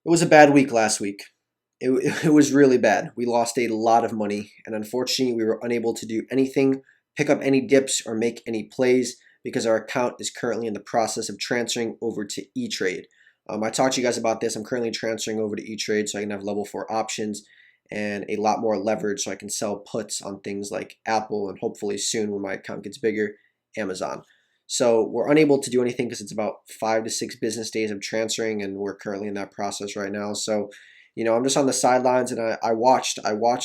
It was a bad week last week. It was really bad. We lost a lot of money, and unfortunately, we were unable to do anything, pick up any dips, or make any plays because our account is currently in the process of transferring over to E-Trade. I talked to you guys about this. I'm currently transferring over to E-Trade so I can have level 4 options and a lot more leverage so I can sell puts on things like Apple and hopefully soon when my account gets bigger, Amazon. So we're unable to do anything because it's about 5 to 6 business days of transferring, and we're currently in that process right now. So, I'm just on the sidelines, and I watched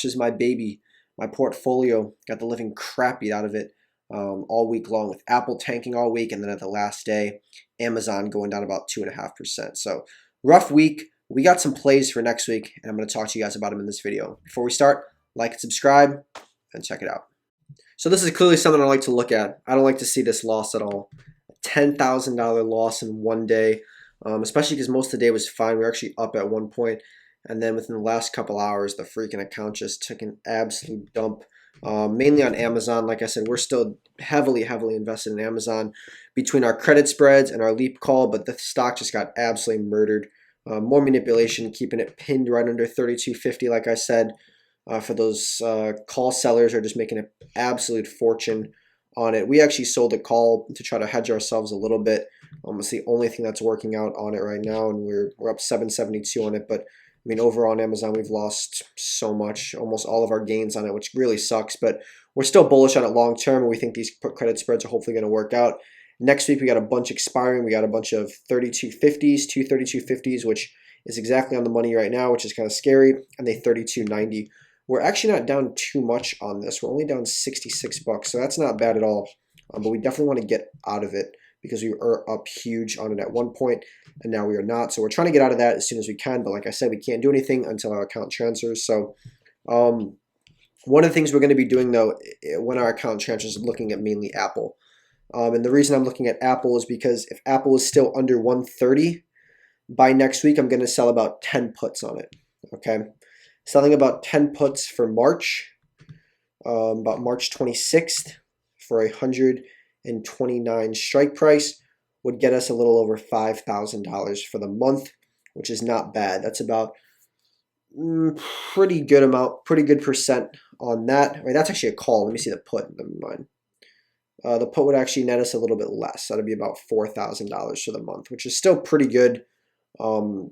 as my baby, my portfolio got the living crap beat out of it all week long, with Apple tanking all week, and then at the last day, Amazon going down about 2.5%. So rough week. We got some plays for next week, and I'm going to talk to you guys about them in this video. Before we start, like and subscribe, and check it out. So this is clearly something I like to look at. I don't like to see this loss at all. A $10,000 loss in one day, especially because most of the day was fine. We were actually up at one point, and then within the last couple hours, the freaking account just took an absolute dump. Mainly on Amazon. Like I said, we're still heavily invested in Amazon between our credit spreads and our leap call, but the stock just got absolutely murdered. More manipulation, keeping it pinned right under 32.50, like I said. For those call sellers are just making an absolute fortune on it. We actually sold a call to try to hedge ourselves a little bit. It's the only thing that's working out on it right now, and we're up 772 on it. But I mean, overall on Amazon, we've lost so much, almost all of our gains on it, which really sucks. But we're still bullish on it long term, and we think these credit spreads are hopefully going to work out. Next week, we got a bunch expiring. We got a bunch of 32.50s, two 32.50s, which is exactly on the money right now, which is kind of scary, and they 32.90. We're actually not down too much on this. We're only down 66 bucks, so that's not bad at all. But we definitely want to get out of it because we were up huge on it at one point, and now we are not. So we're trying to get out of that as soon as we can. But like I said, we can't do anything until our account transfers. So one of the things we're going to be doing, though, when our account transfers, is looking at mainly Apple. And the reason I'm looking at Apple is because if Apple is still under 130 by next week, I'm going to sell about 10 puts on it. Okay. Selling about 10 puts for March, about March 26th for 129 strike price would get us a little over $5,000 for the month, which is not bad. That's about pretty good amount, pretty good percent on that. I mean, that's actually a call. Let me see the put. Never mind. The put would actually net us a little bit less. That'd be about $4,000 for the month, which is still pretty good.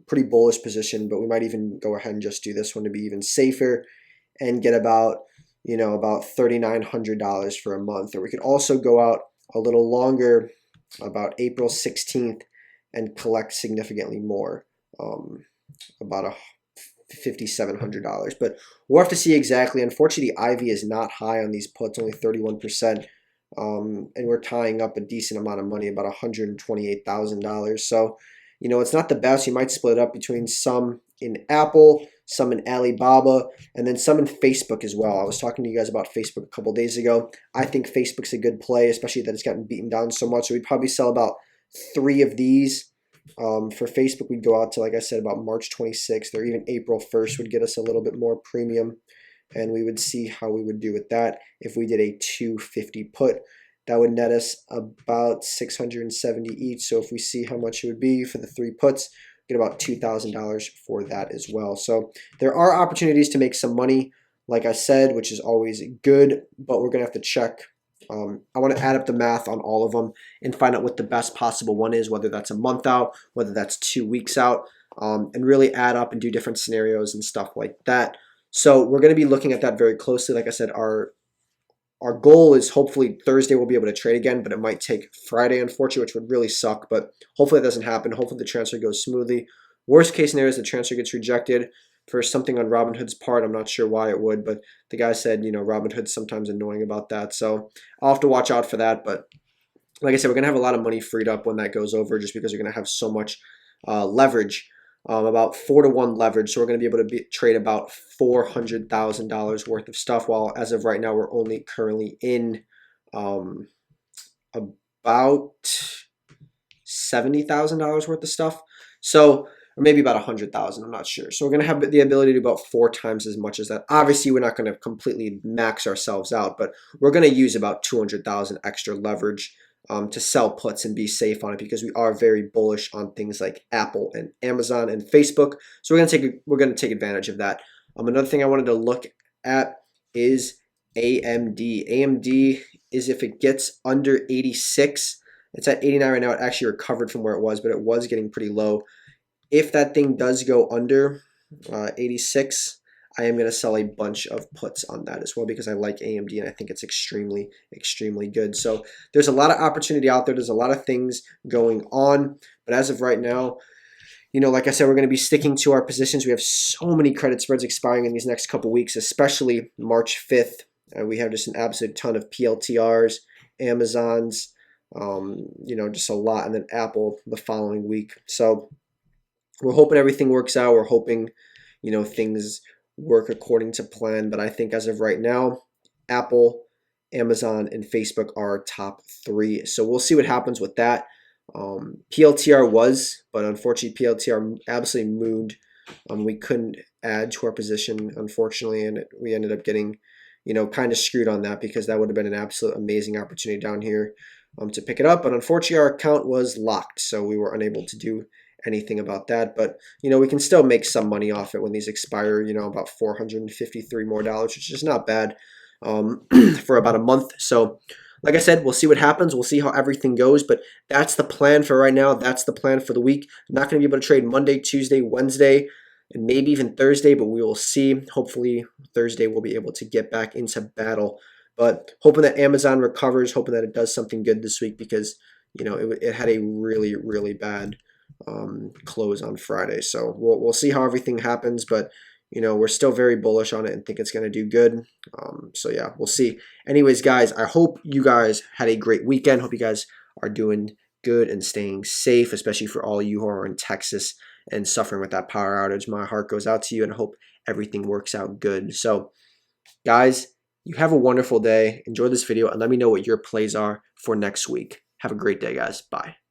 Pretty bullish position, but we might even go ahead and just do this one to be even safer and get about $3,900 for a month. Or we could also go out a little longer, about April 16th, and collect significantly more, about $5,700. But we'll have to see exactly. Unfortunately, the IV is not high on these puts, only 31%. And we're tying up a decent amount of money, about $128,000. So it's not the best. You might split it up between some in Apple, some in Alibaba, and then some in Facebook as well. I was talking to you guys about Facebook a couple of days ago. I think Facebook's a good play, especially that it's gotten beaten down so much. So we'd probably sell about 3 of these. For Facebook, we'd go out to, like I said, about March 26th or even April 1st would get us a little bit more premium. And we would see how we would do with that if we did a 250 put. That would net us about 670 each. So if we see how much it would be for the 3 puts, get about $2,000 for that as well. So there are opportunities to make some money, like I said, which is always good, but we're going to have to check. I want to add up the math on all of them and find out what the best possible one is, whether that's a month out, whether that's 2 weeks out, and really add up and do different scenarios and stuff like that. So we're going to be looking at that very closely. Like I said, our goal is hopefully Thursday we'll be able to trade again, but it might take Friday, unfortunately, which would really suck. But hopefully it doesn't happen. Hopefully the transfer goes smoothly. Worst case scenario is the transfer gets rejected for something on Robinhood's part. I'm not sure why it would, but the guy said, Robinhood's sometimes annoying about that. So I'll have to watch out for that. But like I said, we're going to have a lot of money freed up when that goes over just because you're going to have so much leverage. About 4-to-1 leverage, so we're going to be able to trade about $400,000 worth of stuff. While as of right now, we're only currently in about $70,000 worth of stuff. So, or maybe about 100,000. I'm not sure. So we're going to have the ability to do about 4 times as much as that. Obviously, we're not going to completely max ourselves out, but we're going to use about 200,000 extra leverage to sell puts and be safe on it, because we are very bullish on things like Apple and Amazon and Facebook. So we're gonna take advantage of that. Another thing I wanted to look at is AMD. AMD is, if it gets under 86, it's at 89 right now. It actually recovered from where it was, but it was getting pretty low. If that thing does go under 86, I am going to sell a bunch of puts on that as well, because I like AMD and I think it's extremely, extremely good. So there's a lot of opportunity out there. There's a lot of things going on. But as of right now, like I said, we're going to be sticking to our positions. We have so many credit spreads expiring in these next couple weeks, especially March 5th. We have just an absolute ton of PLTRs, Amazons, just a lot, and then Apple the following week. So we're hoping everything works out. We're hoping, things work according to plan. But I think as of right now, Apple, Amazon, and Facebook are our top 3. So we'll see what happens with that. PLTR was, but unfortunately PLTR absolutely moved. We couldn't add to our position, unfortunately, and we ended up getting, kind of screwed on that, because that would have been an absolute amazing opportunity down here to pick it up. But unfortunately our account was locked, so we were unable to do anything about that. But we can still make some money off it when these expire, about $453 more, which is not bad for about a month. So like I said, we'll see what happens. We'll see how everything goes, but that's the plan for right now. That's the plan for the week. I'm not going to be able to trade Monday, Tuesday, Wednesday, and maybe even Thursday, but we will see. Hopefully Thursday we'll be able to get back into battle. But hoping that Amazon recovers, hoping that it does something good this week, because it had a really, really bad close on Friday. So we'll see how everything happens, but we're still very bullish on it and think it's going to do good. So yeah, we'll see. Anyways, guys, I hope you guys had a great weekend. Hope you guys are doing good and staying safe, especially for all you who are in Texas and suffering with that power outage. My heart goes out to you, and I hope everything works out good. So guys, you have a wonderful day. Enjoy this video and let me know what your plays are for next week. Have a great day, guys. Bye.